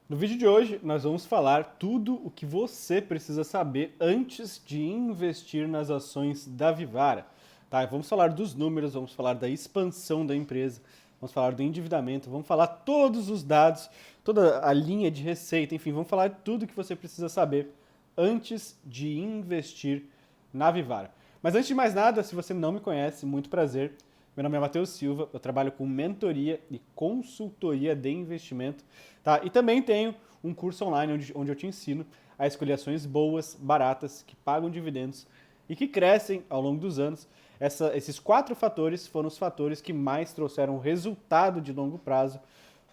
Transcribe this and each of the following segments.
No vídeo de hoje, nós vamos falar tudo o que você precisa saber antes de investir nas ações da Vivara. Tá? Vamos falar dos números, vamos falar da expansão da empresa, vamos falar do endividamento, vamos falar todos os dados, toda a linha de receita, enfim, vamos falar tudo o que você precisa saber antes de investir na Vivara. Mas antes de mais nada, se você não me conhece, muito prazer. Meu nome é Matheus Silva, eu trabalho com mentoria e consultoria de investimento, tá? E também tenho um curso online onde eu te ensino a escolher ações boas, baratas, que pagam dividendos e que crescem ao longo dos anos. Esses 4 fatores foram os fatores que mais trouxeram resultado de longo prazo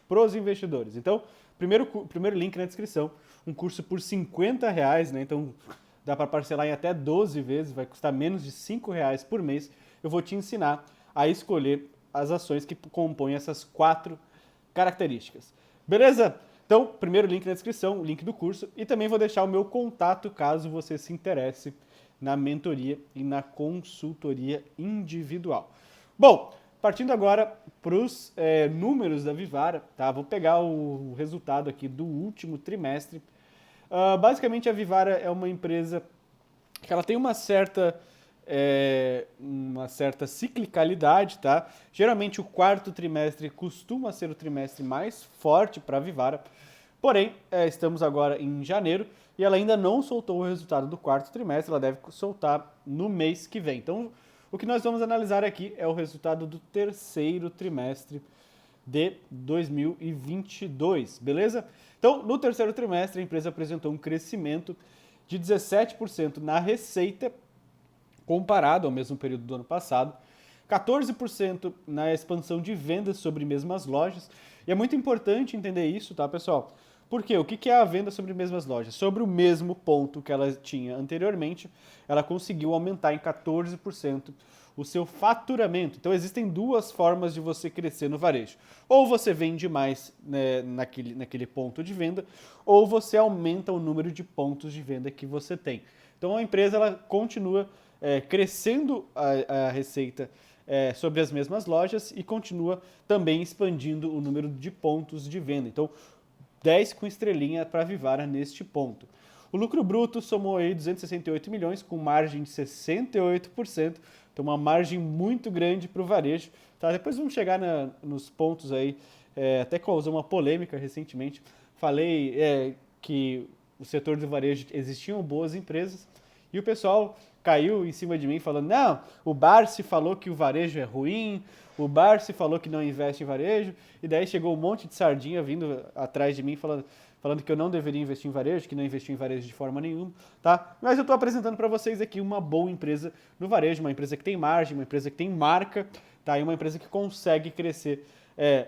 para os investidores. Então, primeiro link na descrição, um curso por R$ 50, né? Então dá para parcelar em até 12 vezes, vai custar menos de R$ 5 por mês. Eu vou te ensinar a escolher as ações que compõem essas 4 características. Beleza? Então, primeiro link na descrição, o link do curso, e também vou deixar o meu contato caso você se interesse na mentoria e na consultoria individual. Bom, partindo agora para os números da Vivara, tá? Vou pegar o resultado aqui do último trimestre. Basicamente, a Vivara é uma empresa que ela tem uma certa ciclicalidade, tá? Geralmente o quarto trimestre costuma ser o trimestre mais forte para a Vivara, porém estamos agora em janeiro e ela ainda não soltou o resultado do quarto trimestre, ela deve soltar no mês que vem. Então, o que nós vamos analisar aqui é o resultado do terceiro trimestre de 2022, beleza? Então, no terceiro trimestre, a empresa apresentou um crescimento de 17% na receita comparado ao mesmo período do ano passado, 14% na expansão de vendas sobre mesmas lojas. E é muito importante entender isso, tá, pessoal? Porque o que é a venda sobre mesmas lojas? Sobre o mesmo ponto que ela tinha anteriormente, ela conseguiu aumentar em 14% o seu faturamento. Então existem duas formas de você crescer no varejo. Ou você vende mais, né, naquele ponto de venda, ou você aumenta o número de pontos de venda que você tem. Então a empresa ela continua crescendo a receita sobre as mesmas lojas e continua também expandindo o número de pontos de venda. Então, 10 com estrelinha para a Vivara neste ponto. O lucro bruto somou aí 268 milhões, com margem de 68%, então uma margem muito grande para o varejo. Tá? Depois vamos chegar nos pontos aí, até causou uma polêmica recentemente. Falei que o setor do varejo existiam boas empresas e o pessoal caiu em cima de mim falando, não, o Barsi falou que o varejo é ruim, o Barsi falou que não investe em varejo, e daí chegou um monte de sardinha vindo atrás de mim falando que eu não deveria investir em varejo, que não investi em varejo de forma nenhuma, tá? Mas eu estou apresentando para vocês aqui uma boa empresa no varejo, uma empresa que tem margem, uma empresa que tem marca, tá? E uma empresa que consegue crescer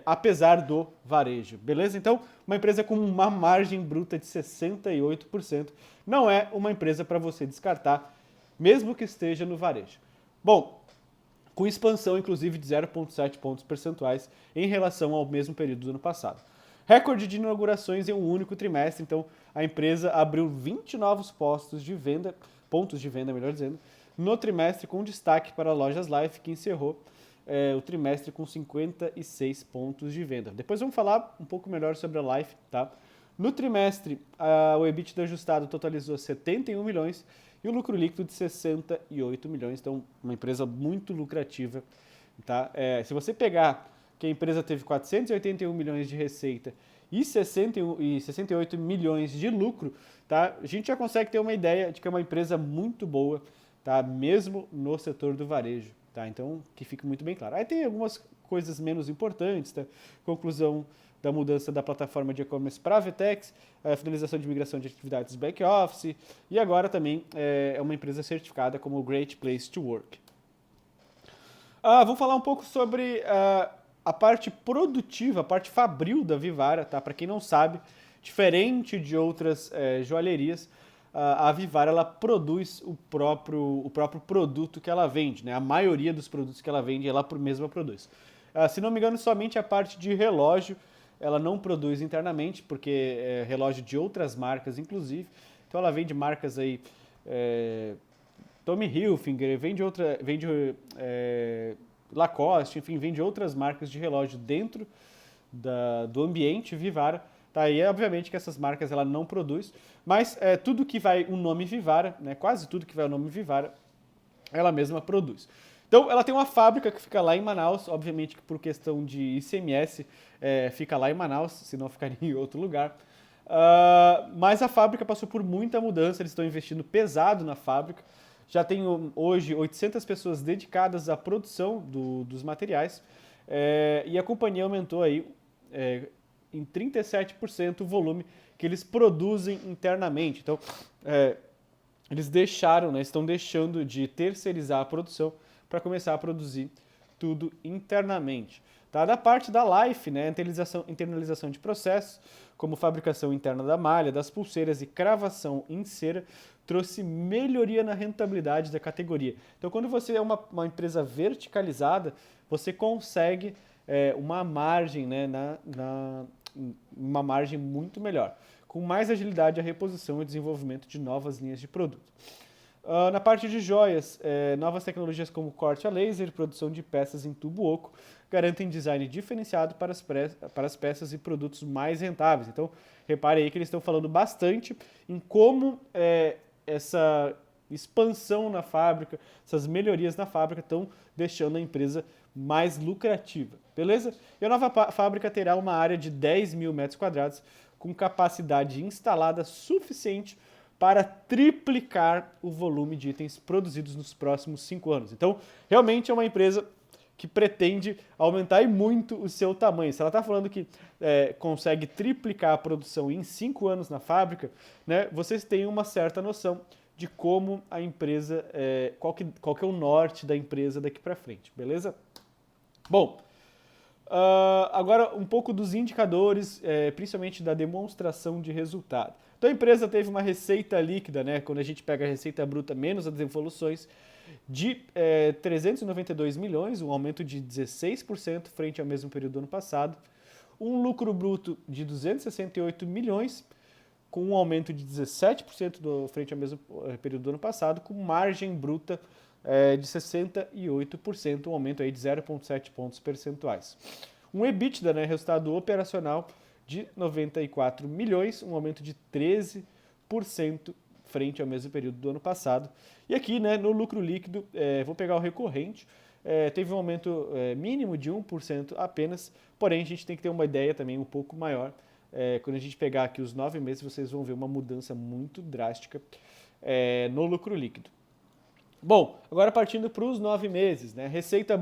apesar do varejo, beleza? Então, uma empresa com uma margem bruta de 68% não é uma empresa para você descartar, mesmo que esteja no varejo. Bom, com expansão inclusive de 0,7 pontos percentuais em relação ao mesmo período do ano passado. Recorde de inaugurações em um único trimestre, então a empresa abriu 20 novos pontos de venda, melhor dizendo, no trimestre, com destaque para a Lojas Life, que encerrou o trimestre com 56 pontos de venda. Depois vamos falar um pouco melhor sobre a Life, tá? No trimestre, o EBITDA ajustado totalizou 71 milhões e o lucro líquido de 68 milhões, então uma empresa muito lucrativa. Tá? Se você pegar que a empresa teve 481 milhões de receita e 68 milhões de lucro, tá? A gente já consegue ter uma ideia de que é uma empresa muito boa, tá? Mesmo no setor do varejo. Tá? Então, que fique muito bem claro. Aí tem algumas coisas menos importantes, tá? Conclusão da mudança da plataforma de e-commerce para a Vetex, a finalização de migração de atividades back-office e agora também é uma empresa certificada como Great Place to Work. Vamos falar um pouco sobre a parte produtiva, a parte fabril da Vivara, tá? Para quem não sabe, diferente de outras joalherias, a Vivara ela produz o próprio produto que ela vende, né? A maioria dos produtos que ela vende, ela mesma produz. Se não me engano, somente a parte de relógio ela não produz internamente, porque é relógio de outras marcas, inclusive. Então ela vende marcas aí, Tommy Hilfiger, vende Lacoste, enfim, vende outras marcas de relógio dentro do ambiente Vivara, Tá? E obviamente que essas marcas ela não produz, mas tudo que vai o nome Vivara, né, quase tudo que vai o nome Vivara, ela mesma produz. Então, ela tem uma fábrica que fica lá em Manaus, obviamente que por questão de ICMS fica lá em Manaus, senão ficaria em outro lugar. Mas a fábrica passou por muita mudança, eles estão investindo pesado na fábrica. Já tem hoje 800 pessoas dedicadas à produção dos materiais e a companhia aumentou aí em 37% o volume que eles produzem internamente. Então, eles deixaram, né, estão deixando de terceirizar a produção para começar a produzir tudo internamente. Tá? Da parte da Life, né, internalização de processos, como fabricação interna da malha, das pulseiras e cravação em cera, trouxe melhoria na rentabilidade da categoria. Então, quando você é uma empresa verticalizada, você consegue uma margem, né, uma margem muito melhor, com mais agilidade a reposição e desenvolvimento de novas linhas de produto. Na parte de joias, novas tecnologias como corte a laser e produção de peças em tubo oco garantem design diferenciado para as peças e produtos mais rentáveis. Então, repare aí que eles estão falando bastante em como essa expansão na fábrica, essas melhorias na fábrica estão deixando a empresa mais lucrativa, beleza? E a nova fábrica terá uma área de 10 mil metros quadrados com capacidade instalada suficiente para triplicar o volume de itens produzidos nos próximos 5 anos. Então, realmente é uma empresa que pretende aumentar e muito o seu tamanho. Se ela está falando que consegue triplicar a produção em 5 anos na fábrica, né, vocês têm uma certa noção de como a empresa, qual que é o norte da empresa daqui para frente, beleza? Bom, agora um pouco dos indicadores, principalmente da demonstração de resultado. Então a empresa teve uma receita líquida, né, quando a gente pega a receita bruta menos as devoluções, de 392 milhões, um aumento de 16% frente ao mesmo período do ano passado. Um lucro bruto de 268 milhões, com um aumento de 17% frente ao mesmo período do ano passado, com margem bruta de 68%, um aumento aí de 0,7 pontos percentuais. Um EBITDA, né, resultado operacional, de 94 milhões, um aumento de 13% frente ao mesmo período do ano passado. E aqui, né, no lucro líquido, vou pegar o recorrente, teve um aumento mínimo de 1% apenas, porém a gente tem que ter uma ideia também um pouco maior. Quando a gente pegar aqui os 9 meses, vocês vão ver uma mudança muito drástica no lucro líquido. Bom, agora partindo para os 9 meses, né? Receita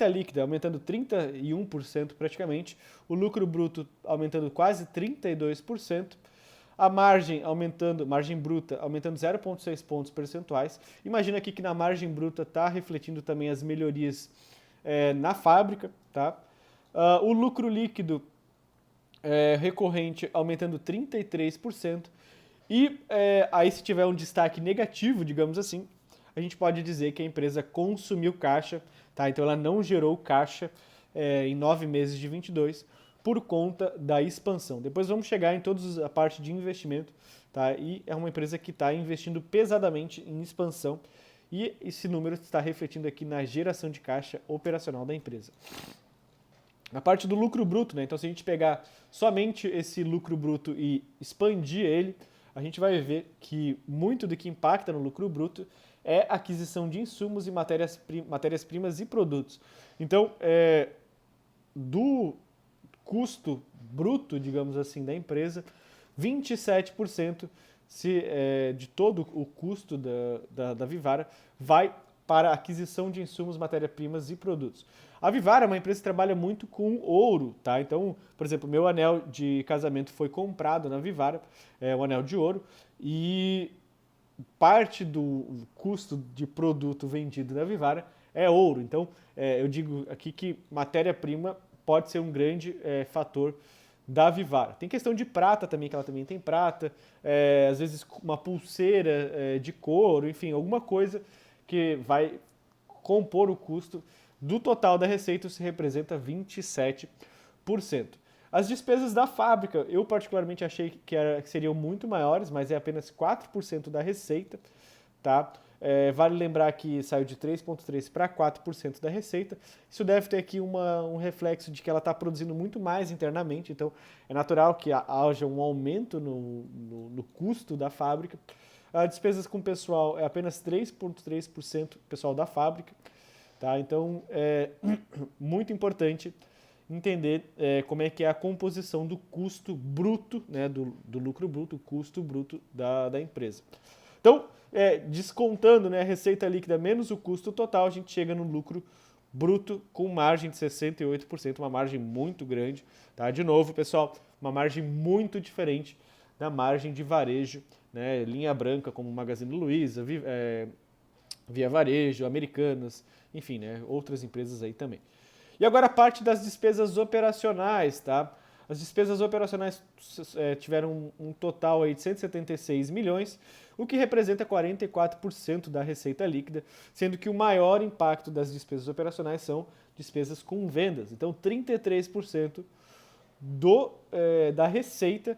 líquida aumentando 31% praticamente, o lucro bruto aumentando quase 32%, a margem bruta aumentando 0,6 pontos percentuais. Imagina aqui que na margem bruta está refletindo também as melhorias na fábrica, tá? O lucro líquido recorrente aumentando 33%. E aí, se tiver um destaque negativo, digamos assim, a gente pode dizer que a empresa consumiu caixa, tá? Então ela não gerou caixa em 9 meses de 22 por conta da expansão. Depois vamos chegar em toda a parte de investimento, tá? E é uma empresa que está investindo pesadamente em expansão e esse número está refletindo aqui na geração de caixa operacional da empresa. Na parte do lucro bruto, né? Então se a gente pegar somente esse lucro bruto e expandir ele, a gente vai ver que muito do que impacta no lucro bruto é a aquisição de insumos e matérias-primas e produtos. Então, do custo bruto, digamos assim, da empresa, 27% de todo o custo da Vivara vai para a aquisição de insumos, matérias-primas e produtos. A Vivara é uma empresa que trabalha muito com ouro, tá? Então, por exemplo, meu anel de casamento foi comprado na Vivara, um anel de ouro, e parte do custo de produto vendido na Vivara é ouro. Então, eu digo aqui que matéria-prima pode ser um grande fator da Vivara. Tem questão de prata também, que ela também tem prata, às vezes uma pulseira de couro, enfim, alguma coisa que vai compor o custo do total da receita, isso representa 27%. As despesas da fábrica, eu particularmente achei que seriam muito maiores, mas é apenas 4% da receita, tá? Vale lembrar que saiu de 3,3% para 4% da receita. Isso deve ter aqui um reflexo de que ela está produzindo muito mais internamente, então é natural que haja um aumento no custo da fábrica. As despesas com pessoal é apenas 3,3% pessoal da fábrica. Tá? Então é muito importante entender como é que é a composição do custo bruto, né, do lucro bruto, o custo bruto da empresa. Então, descontando, né, a receita líquida menos o custo total, a gente chega no lucro bruto com margem de 68%, uma margem muito grande. Tá? De novo, pessoal, uma margem muito diferente da margem de varejo, né, linha branca como Magazine Luiza, Via Varejo, Americanas, enfim, né, outras empresas aí também. E agora a parte das despesas operacionais, tá? As despesas operacionais tiveram um total aí de 176 milhões, o que representa 44% da receita líquida, sendo que o maior impacto das despesas operacionais são despesas com vendas. Então, 33% da receita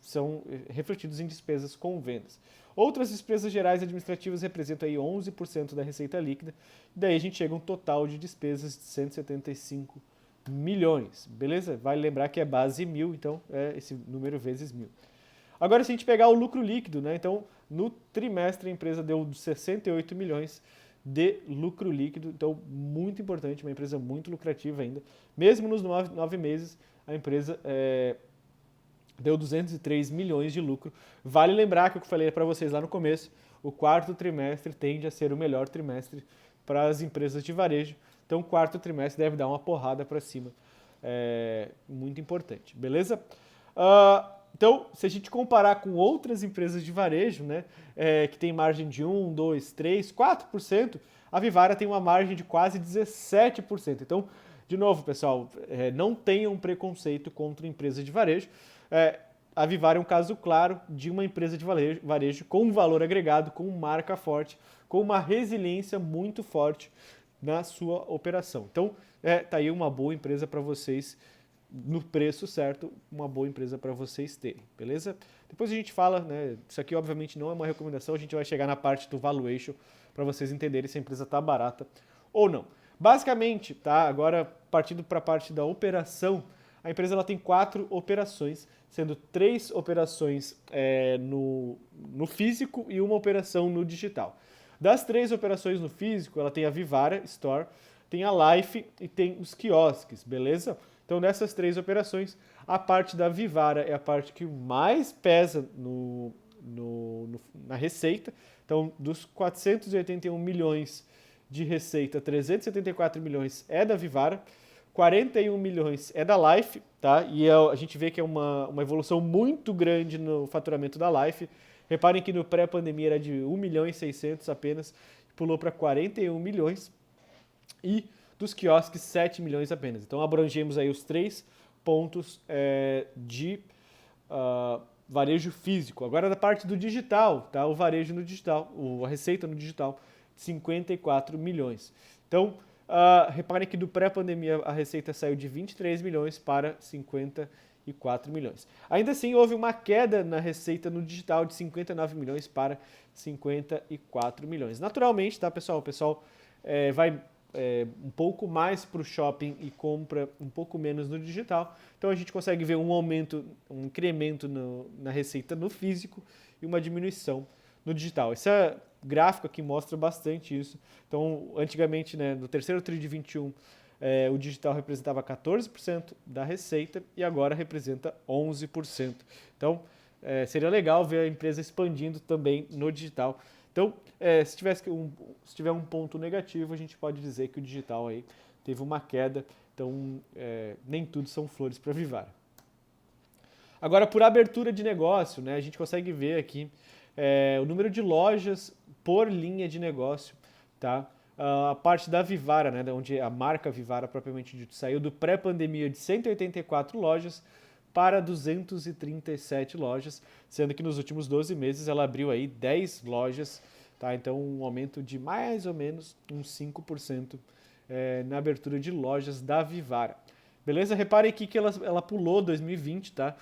são refletidos em despesas com vendas. Outras despesas gerais administrativas representam aí 11% da receita líquida, e daí a gente chega a um total de despesas de 175 milhões, beleza? Vale lembrar que é base 1.000, então é esse número vezes 1.000. Agora, se a gente pegar o lucro líquido, né? Então, no trimestre a empresa deu 68 milhões de lucro líquido, então muito importante, uma empresa muito lucrativa ainda. Mesmo nos 9 meses, a empresa deu 203 milhões de lucro. Vale lembrar que eu falei para vocês lá no começo, o quarto trimestre tende a ser o melhor trimestre para as empresas de varejo. Então, o quarto trimestre deve dar uma porrada para cima. Muito importante, beleza? Então, se a gente comparar com outras empresas de varejo, né, que tem margem de 1, 2, 3, 4%, a Vivara tem uma margem de quase 17%. Então, de novo, pessoal, não tenham preconceito contra empresas de varejo. A Vivara é um caso claro de uma empresa de varejo com um valor agregado, com marca forte, com uma resiliência muito forte na sua operação. Então, tá aí uma boa empresa para vocês, no preço certo, uma boa empresa para vocês terem, beleza? Depois a gente fala, né? Isso aqui obviamente não é uma recomendação, a gente vai chegar na parte do valuation para vocês entenderem se a empresa está barata ou não. Basicamente, tá? Agora partindo para a parte da operação, a empresa ela tem 4 operações, sendo 3 operações no físico e uma operação no digital. Das 3 operações no físico, ela tem a Vivara Store, tem a Life e tem os quiosques, beleza? Então, nessas 3 operações, a parte da Vivara é a parte que mais pesa na receita. Então, dos 481 milhões de receita, 374 milhões é da Vivara, 41 milhões é da Life, tá? E a gente vê que é uma evolução muito grande no faturamento da Life. Reparem que no pré-pandemia era de 1 milhão e 600 apenas, pulou para 41 milhões. E dos quiosques, 7 milhões apenas. Então abrangemos aí os 3 pontos de varejo físico. Agora da parte do digital, tá? O varejo no digital, a receita no digital, 54 milhões. Então, reparem que do pré-pandemia a receita saiu de 23 milhões para 54 milhões. Ainda assim, houve uma queda na receita no digital de 59 milhões para 54 milhões. Naturalmente, tá, pessoal? O pessoal vai um pouco mais para o shopping e compra um pouco menos no digital. Então a gente consegue ver um aumento, um incremento na receita no físico e uma diminuição no digital. Esse gráfico aqui mostra bastante isso. Então, antigamente, né, no terceiro TRI de 21, o digital representava 14% da receita e agora representa 11%. Então, seria legal ver a empresa expandindo também no digital. Então, se tiver um ponto negativo, a gente pode dizer que o digital aí teve uma queda. Então, nem tudo são flores para a Vivara. Agora, por abertura de negócio, né, a gente consegue ver aqui o número de lojas por linha de negócio, tá? A parte da Vivara, né, onde a marca Vivara propriamente dito saiu do pré-pandemia de 184 lojas para 237 lojas, sendo que nos últimos 12 meses ela abriu aí 10 lojas, tá? Então um aumento de mais ou menos uns 5% na abertura de lojas da Vivara. Beleza? Reparem aqui que ela pulou 2020, tá?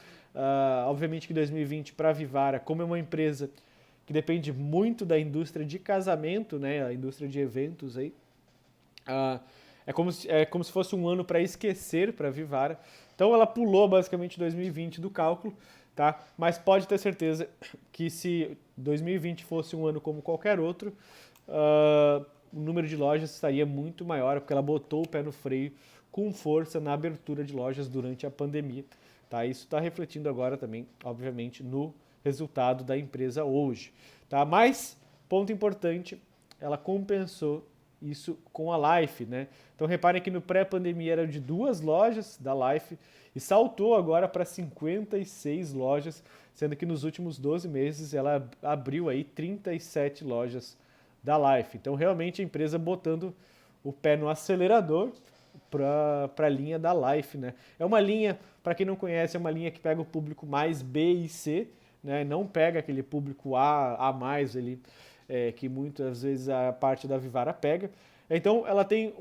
Obviamente que 2020 para a Vivara, como é uma empresa que depende muito da indústria de casamento, né, a indústria de eventos aí. É como se fosse um ano para esquecer para a Vivara. Então ela pulou basicamente 2020 do cálculo, tá? Mas pode ter certeza que se 2020 fosse um ano como qualquer outro, o número de lojas estaria muito maior, porque ela botou o pé no freio com força na abertura de lojas durante a pandemia. Tá? Isso está refletindo agora também, obviamente, no resultado da empresa hoje. Tá? Mas, ponto importante, ela compensou isso com a Life, né? Então reparem que no pré-pandemia era de 2 lojas da Life e saltou agora para 56 lojas, sendo que nos últimos 12 meses ela abriu aí 37 lojas da Life. Então realmente a empresa botando o pé no acelerador para a linha da Life, né? É uma linha, para quem não conhece, é uma linha que pega o público mais B e C, né? Não pega aquele público A mais ali, que muitas vezes a parte da Vivara pega. Então ela tem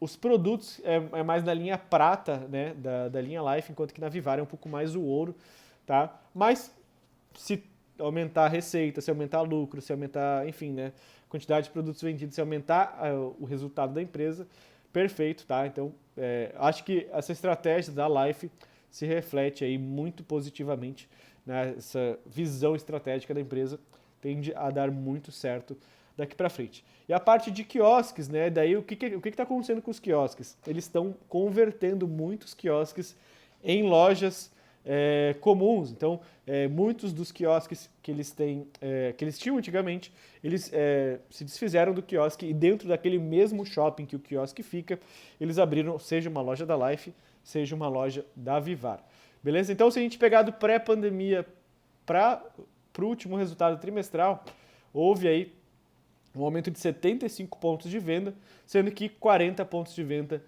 os produtos é mais na linha prata, né, da linha Life, enquanto que na Vivara é um pouco mais o ouro, tá? Mas se aumentar a receita, se aumentar lucro, se aumentar, enfim, né, quantidade de produtos vendidos, se aumentar o resultado da empresa, perfeito, tá? Então, acho que essa estratégia da Life se reflete aí muito positivamente, né? Essa visão estratégica da empresa tende a dar muito certo daqui para frente. E a parte de quiosques, né? Daí o que está acontecendo com os quiosques? Eles estão convertendo muitos quiosques em lojas comuns. Então, muitos dos quiosques que eles têm, que eles tinham antigamente, eles se desfizeram do quiosque e dentro daquele mesmo shopping que o quiosque fica, eles abriram, seja uma loja da Life, seja uma loja da Vivara. Beleza? Então, se a gente pegar do pré-pandemia para o último resultado trimestral, houve aí um aumento de 75 pontos de venda, sendo que 40 pontos de venda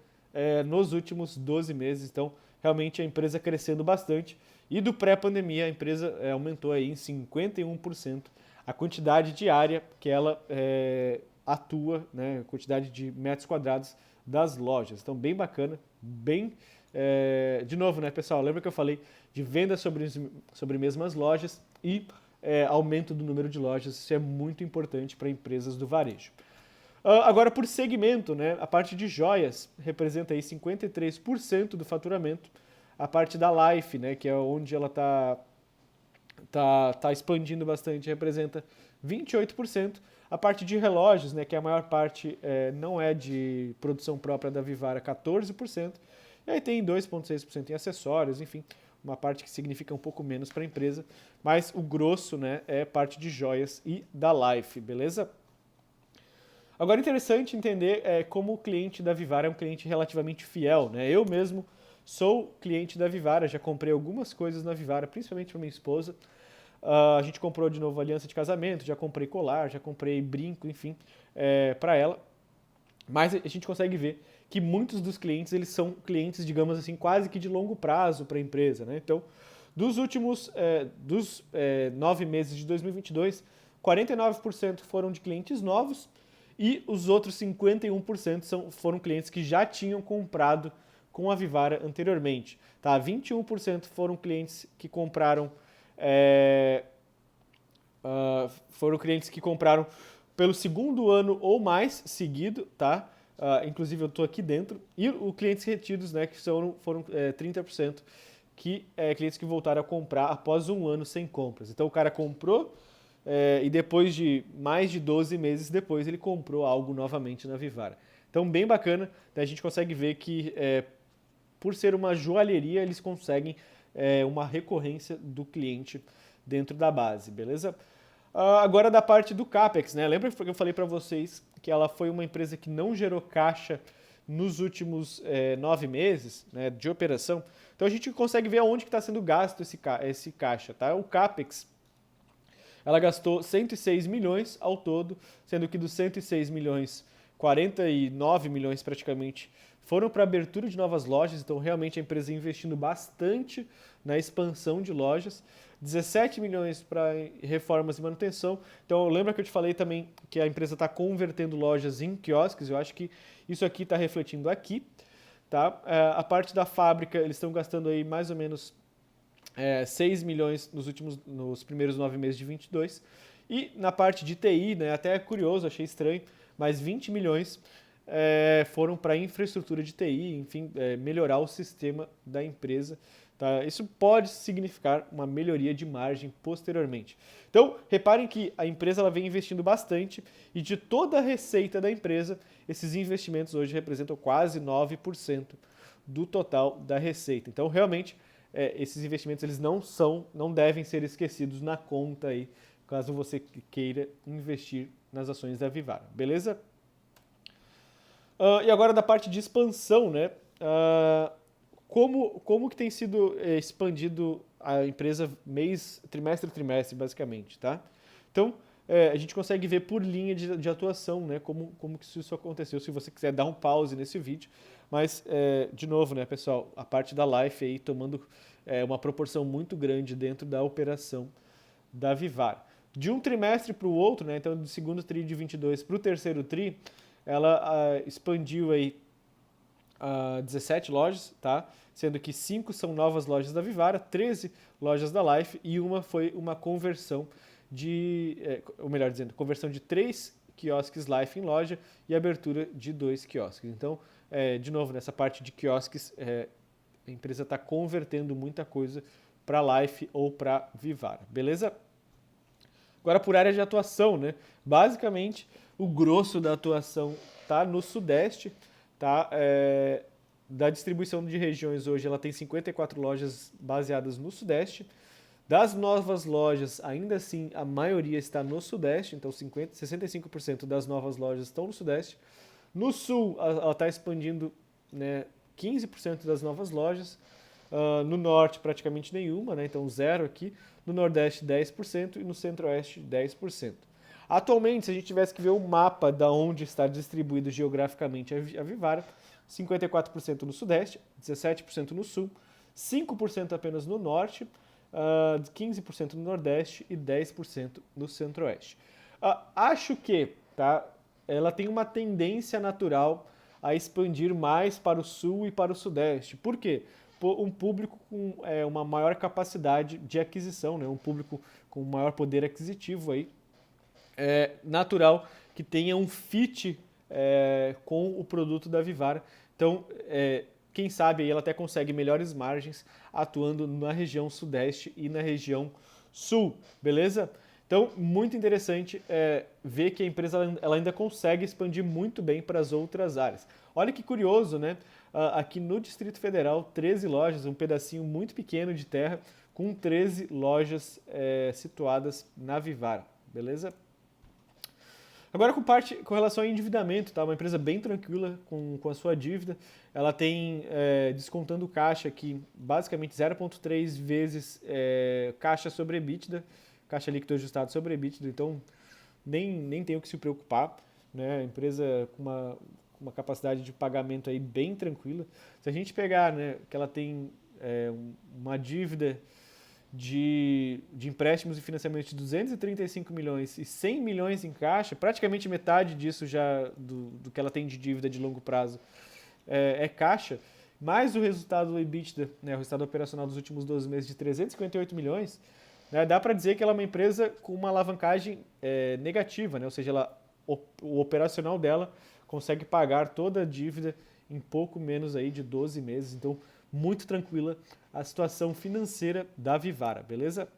nos últimos 12 meses. Então, realmente a empresa crescendo bastante. E do pré-pandemia, a empresa aumentou aí em 51% a quantidade diária que ela atua, né, a quantidade de metros quadrados das lojas. Então, bem bacana, bem... de novo, né, pessoal, lembra que eu falei de venda sobre mesmas lojas e aumento do número de lojas, isso é muito importante para empresas do varejo. Agora, por segmento, né, a parte de joias representa aí 53% do faturamento, a parte da Life, né, que é onde ela tá expandindo bastante, representa 28%, a parte de relógios, né, que a maior parte não é de produção própria da Vivara, 14%, e aí tem 2,6% em acessórios, enfim, uma parte que significa um pouco menos para a empresa, mas o grosso, né, é parte de joias e da Life, beleza? Agora, interessante entender como o cliente da Vivara é um cliente relativamente fiel, né? Eu mesmo sou cliente da Vivara, já comprei algumas coisas na Vivara, principalmente para minha esposa. A gente comprou de novo aliança de casamento, já comprei colar, já comprei brinco, enfim, para ela. Mas a gente consegue ver que muitos dos clientes, eles são clientes, digamos assim, quase que de longo prazo para a empresa, né? Então, dos 9 meses de 2022, 49% foram de clientes novos e os outros 51% foram clientes que já tinham comprado com a Vivara anteriormente. Tá? 21% foram clientes que compraram pelo segundo ano ou mais seguido, tá? Inclusive eu estou aqui dentro. E os clientes retidos, né, que foram 30%, que clientes que voltaram a comprar após um ano sem compras. Então o cara comprou e depois de mais de 12 meses depois ele comprou algo novamente na Vivara. Então bem bacana, né? A gente consegue ver que por ser uma joalheria eles conseguem uma recorrência do cliente dentro da base, beleza? Agora da parte do CAPEX, né? Lembra que eu falei para vocês que ela foi uma empresa que não gerou caixa nos últimos 9 meses, né, de operação? Então a gente consegue ver aonde que está sendo gasto esse caixa, tá? O CAPEX, ela gastou 106 milhões ao todo, sendo que dos 106 milhões, 49 milhões praticamente foram para abertura de novas lojas, então realmente a empresa investindo bastante na expansão de lojas, 17 milhões para reformas e manutenção. Então lembra que eu te falei também que a empresa está convertendo lojas em quiosques, eu acho que isso aqui está refletindo aqui. Tá? A parte da fábrica, eles estão gastando aí mais ou menos 6 milhões nos primeiros 9 meses de 22. E na parte de TI, né, até é curioso, achei estranho, mas 20 milhões foram para infraestrutura de TI, enfim, melhorar o sistema da empresa. Tá? Isso pode significar uma melhoria de margem posteriormente. Então, reparem que a empresa ela vem investindo bastante e de toda a receita da empresa, esses investimentos hoje representam quase 9% do total da receita. Então, realmente, esses investimentos eles não devem ser esquecidos na conta aí, caso você queira investir nas ações da Vivara, beleza? E agora da parte de expansão, né? Como que tem sido expandido a empresa trimestre a trimestre, basicamente, tá? Então, a gente consegue ver por linha de atuação, né? Como que isso aconteceu, se você quiser dar um pause nesse vídeo. Mas, de novo, né, pessoal, a parte da Life aí tomando uma proporção muito grande dentro da operação da Vivara. De um trimestre para o outro, né, então do segundo TRI de 22 para o terceiro TRI, ela expandiu aí 17 lojas, tá? Sendo que 5 são novas lojas da Vivara, 13 lojas da Life e uma foi uma conversão ou melhor dizendo, conversão de 3 quiosques Life em loja e abertura de 2 quiosques. Então, de novo, nessa parte de quiosques, a empresa está convertendo muita coisa para Life ou para Vivara, beleza? Agora, por área de atuação, né? Basicamente, o grosso da atuação está no Sudeste, tá? Da distribuição de regiões hoje, ela tem 54 lojas baseadas no Sudeste. Das novas lojas, ainda assim, a maioria está no Sudeste, então 65% das novas lojas estão no Sudeste. No Sul, ela está expandindo, né, 15% das novas lojas. No Norte, praticamente nenhuma, né, então zero aqui. No Nordeste, 10% e no Centro-Oeste, 10%. Atualmente, se a gente tivesse que ver o mapa de onde está distribuído geograficamente a Vivara, 54% no Sudeste, 17% no Sul, 5% apenas no Norte, 15% no Nordeste e 10% no Centro-Oeste. Acho que ela tem uma tendência natural a expandir mais para o Sul e para o Sudeste. Por quê? Um público com uma maior capacidade de aquisição, né? Um público com maior poder aquisitivo aí, natural que tenha um fit com o produto da Vivara. Então, quem sabe aí ela até consegue melhores margens atuando na região Sudeste e na região Sul, beleza? Então, muito interessante ver que a empresa ela ainda consegue expandir muito bem para as outras áreas. Olha que curioso, né? Aqui no Distrito Federal, 13 lojas, um pedacinho muito pequeno de terra, com 13 lojas situadas na Vivara, beleza? Agora com relação ao endividamento, tá? Uma empresa bem tranquila com a sua dívida. Ela tem, descontando caixa aqui, basicamente 0,3 vezes caixa sobre EBITDA, caixa líquido ajustado sobre EBITDA, então nem tem o que se preocupar, né? A empresa com uma capacidade de pagamento aí bem tranquila. Se a gente pegar, né, que ela tem uma dívida de empréstimos e financiamentos de 235 milhões e 100 milhões em caixa, praticamente metade disso já do que ela tem de dívida de longo prazo caixa, mais o resultado do EBITDA, né, o resultado operacional dos últimos 12 meses de 358 milhões, né, dá para dizer que ela é uma empresa com uma alavancagem negativa, né, ou seja, o operacional dela consegue pagar toda a dívida em pouco menos aí de 12 meses, então muito tranquila a situação financeira da Vivara, beleza?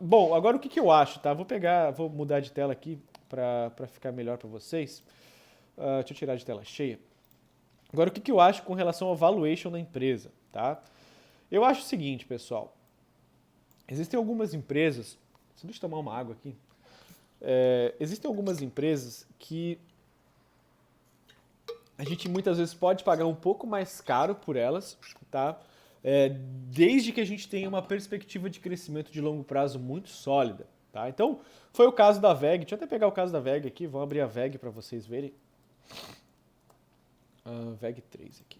Bom, agora o que eu acho, tá? Vou mudar de tela aqui para ficar melhor para vocês. Deixa eu tirar de tela cheia. Agora o que eu acho com relação ao valuation da empresa, tá? Eu acho o seguinte, pessoal. Existem algumas empresas... Deixa eu tomar uma água aqui. Existem algumas empresas que a gente muitas vezes pode pagar um pouco mais caro por elas, tá? Desde que a gente tenha uma perspectiva de crescimento de longo prazo muito sólida, tá? Então, foi o caso da VEG. Deixa eu até pegar o caso da VEG aqui, vou abrir a VEG para vocês verem. VEG 3 aqui.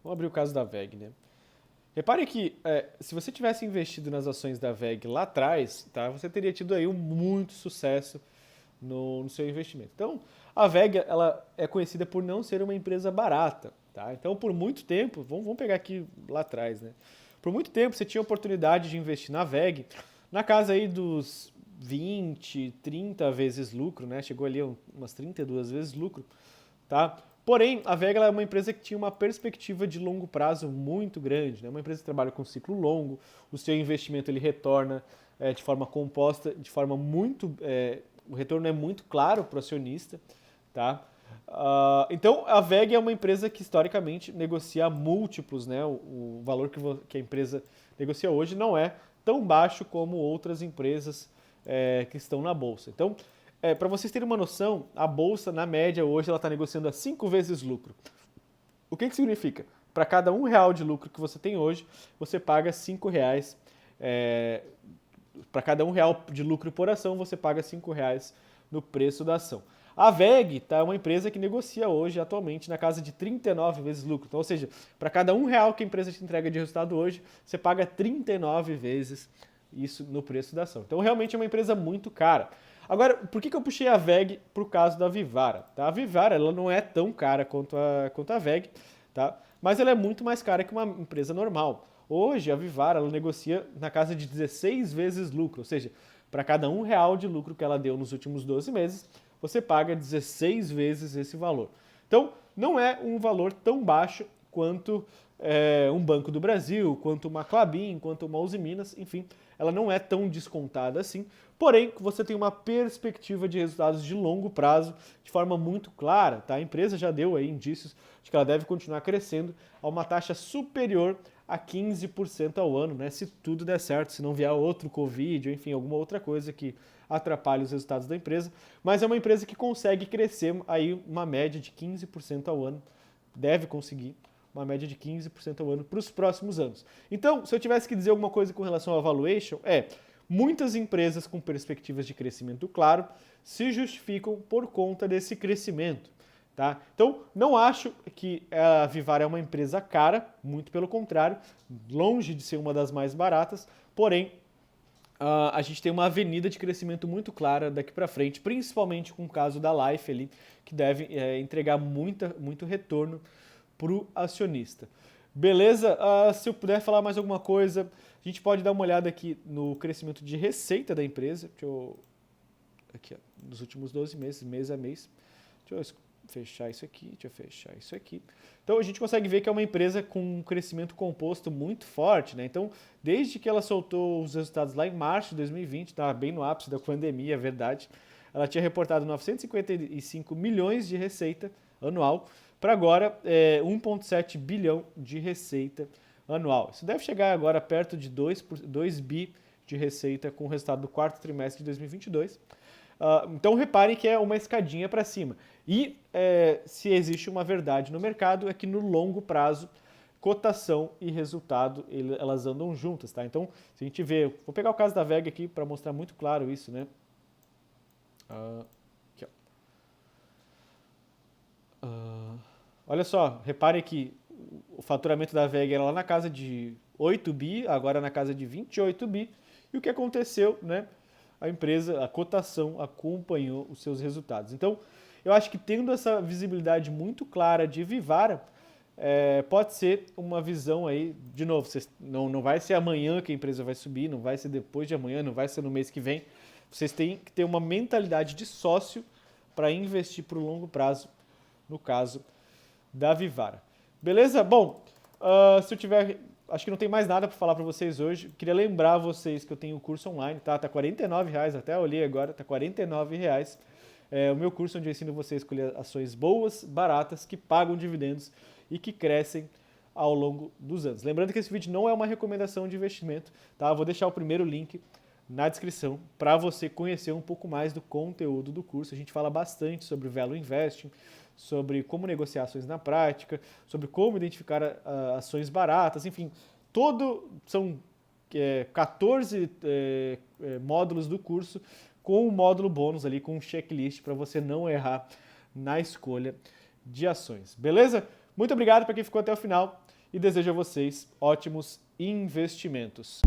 Vamos abrir o caso da VEG, né? Repare que se você tivesse investido nas ações da VEG lá atrás, tá, você teria tido aí muito sucesso no seu investimento. Então, a VEG ela é conhecida por não ser uma empresa barata, Tá? Então, por muito tempo, vamos pegar aqui lá atrás, né? Por muito tempo você tinha a oportunidade de investir na VEG na casa aí dos 20, 30 vezes lucro, né? Chegou ali umas 32 vezes lucro, tá? Porém, a VEG ela é uma empresa que tinha uma perspectiva de longo prazo muito grande, né? Uma empresa que trabalha com ciclo longo, o seu investimento ele retorna de forma composta, de forma muito... o retorno é muito claro para o acionista, tá? Então, a VEG é uma empresa que historicamente negocia múltiplos, né? O valor que a empresa negocia hoje não é tão baixo como outras empresas que estão na bolsa. Então, para vocês terem uma noção, a bolsa, na média, hoje ela está negociando a 5 vezes lucro. O que significa? Para cada R$1 de lucro que você tem hoje, você paga R$5. Para cada R$1 de lucro por ação, você paga R$5 no preço da ação. A VEG é uma empresa que negocia hoje, atualmente, na casa de 39 vezes lucro. Então, ou seja, para cada R$1 que a empresa te entrega de resultado hoje, você paga 39 vezes isso no preço da ação. Então, realmente é uma empresa muito cara. Agora, por que eu puxei a VEG para o caso da Vivara? Tá? A Vivara ela não é tão cara quanto a VEG, tá? Mas ela é muito mais cara que uma empresa normal. Hoje, a Vivara ela negocia na casa de 16 vezes lucro, ou seja, para cada R$1 de lucro que ela deu nos últimos 12 meses, você paga 16 vezes esse valor. Então, não é um valor tão baixo quanto um Banco do Brasil, quanto uma Klabin, quanto uma Uzi Minas, enfim, ela não é tão descontada assim, porém, você tem uma perspectiva de resultados de longo prazo de forma muito clara, tá? A empresa já deu aí indícios de que ela deve continuar crescendo a uma taxa superior a 15% ao ano, né? Se tudo der certo, se não vier outro Covid, ou enfim, alguma outra coisa que atrapalhe os resultados da empresa, mas é uma empresa que consegue crescer aí uma média de 15% ao ano, deve conseguir uma média de 15% ao ano para os próximos anos. Então, se eu tivesse que dizer alguma coisa com relação ao valuation, muitas empresas com perspectivas de crescimento claro se justificam por conta desse crescimento. Tá? Então, não acho que a Vivara é uma empresa cara, muito pelo contrário, longe de ser uma das mais baratas, porém, a gente tem uma avenida de crescimento muito clara daqui para frente, principalmente com o caso da Life ali, que deve entregar muito retorno para o acionista. Beleza? Se eu puder falar mais alguma coisa, a gente pode dar uma olhada aqui no crescimento de receita da empresa, aqui, nos últimos 12 meses, mês a mês. Deixa eu fechar isso aqui. Então a gente consegue ver que é uma empresa com um crescimento composto muito forte, né? Então, desde que ela soltou os resultados lá em março de 2020, estava bem no ápice da pandemia, é verdade, ela tinha reportado 955 milhões de receita anual, para agora 1,7 bilhão de receita anual. Isso deve chegar agora perto de 2 bi de receita com o resultado do quarto trimestre de 2022. Então reparem que é uma escadinha para cima. E se existe uma verdade no mercado é que no longo prazo, cotação e resultado elas andam juntas, tá? Então, se a gente vê, vou pegar o caso da VEG aqui para mostrar muito claro isso, né? Aqui, ó. Olha só, reparem que o faturamento da VEG era lá na casa de 8 bi, agora na casa de 28 bi. E o que aconteceu, né? A empresa, a cotação acompanhou os seus resultados. Então, eu acho que tendo essa visibilidade muito clara de Vivara, pode ser uma visão aí, de novo, não vai ser amanhã que a empresa vai subir, não vai ser depois de amanhã, não vai ser no mês que vem. Vocês têm que ter uma mentalidade de sócio para investir para o longo prazo, no caso da Vivara. Beleza? Bom, se eu tiver... Acho que não tem mais nada para falar para vocês hoje. Queria lembrar vocês que eu tenho o curso online, tá? Tá R$49, até olhei agora, tá R$49. O meu curso onde eu ensino você a escolher ações boas, baratas, que pagam dividendos e que crescem ao longo dos anos. Lembrando que esse vídeo não é uma recomendação de investimento, tá? Eu vou deixar o primeiro link na descrição para você conhecer um pouco mais do conteúdo do curso. A gente fala bastante sobre Value Investing, sobre como negociar ações na prática, sobre como identificar ações baratas, enfim, são 14 módulos do curso com um módulo bônus ali, com um checklist para você não errar na escolha de ações. Beleza? Muito obrigado para quem ficou até o final e desejo a vocês ótimos investimentos.